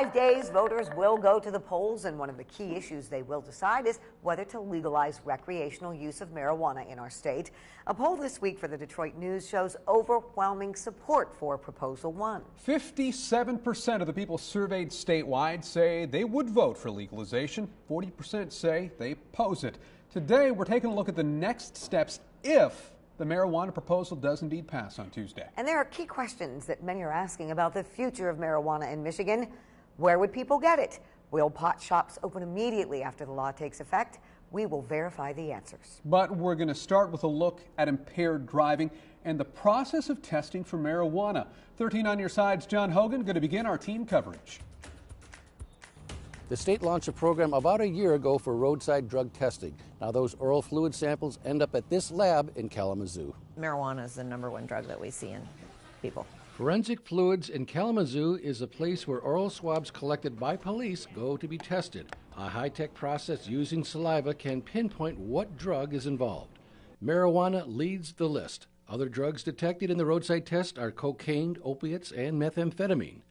5 days, voters will go to the polls, and one of the key issues they will decide is whether to legalize recreational use of marijuana in our state. A poll this week for the Detroit News shows overwhelming support for Proposal 1. 57% of the people surveyed statewide say they would vote for legalization. 40% say they oppose it. Today, we're taking a look at the next steps if the marijuana proposal does indeed pass on Tuesday. And there are key questions that many are asking about the future of marijuana in Michigan. Where would people get it? Will pot shops open immediately after the law takes effect? We will verify the answers. But we're going to start with a look at impaired driving and the process of testing for marijuana. 13 on your side's John Hogan going to begin our team coverage. The state launched a program about a year ago for roadside drug testing. Now those oral fluid samples end up at this lab in Kalamazoo. Marijuana is the #1 drug that we see in people. Forensic Fluids in Kalamazoo is a place where oral swabs collected by police go to be tested. A high-tech process using saliva can pinpoint what drug is involved. Marijuana leads the list. Other drugs detected in the roadside test are cocaine, opiates, and methamphetamine.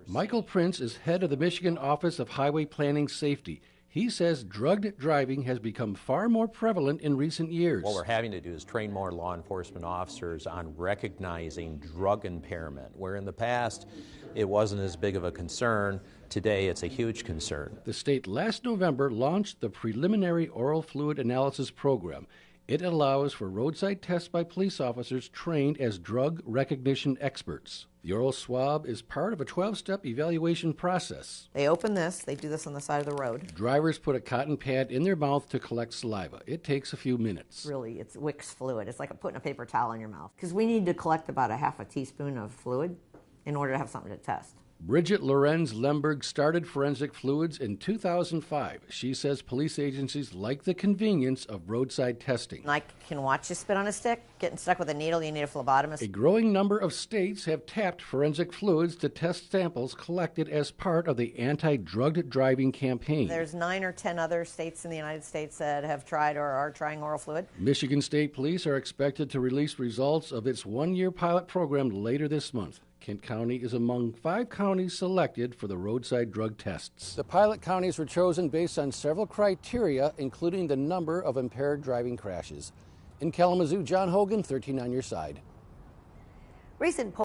Michael Prince is head of the Michigan Office of Highway Planning Safety. He says drugged driving has become far more prevalent in recent years. What we're having to do is train more law enforcement officers on recognizing drug impairment, where in the past it wasn't as big of a concern. Today it's a huge concern. The state last November launched the preliminary oral fluid analysis program. It allows for roadside tests by police officers trained as drug recognition experts. The oral swab is part of a 12-step evaluation process. They open this, they do this on the side of the road. Drivers put a cotton pad in their mouth to collect saliva. It takes a few minutes. Really, it's Wicks fluid. It's like putting a paper towel in your mouth. Because we need to collect about a half a teaspoon of fluid in order to have something to test. Bridget Lorenz Lemberg started Forensic Fluids in 2005. She says police agencies like the convenience of roadside testing. I can watch you spit on a stick. Getting stuck with a needle, you need a phlebotomist. A growing number of states have tapped Forensic Fluids to test samples collected as part of the anti-drugged driving campaign. There's 9 or 10 other states in the United States that have tried or are trying oral fluid. Michigan State Police are expected to release results of its one-year pilot program later this month. Kent County is among 5 counties selected for the roadside drug tests. The pilot counties were chosen based on several criteria, including the number of impaired driving crashes. In Kalamazoo, John Hogan, 13 on your side. Recent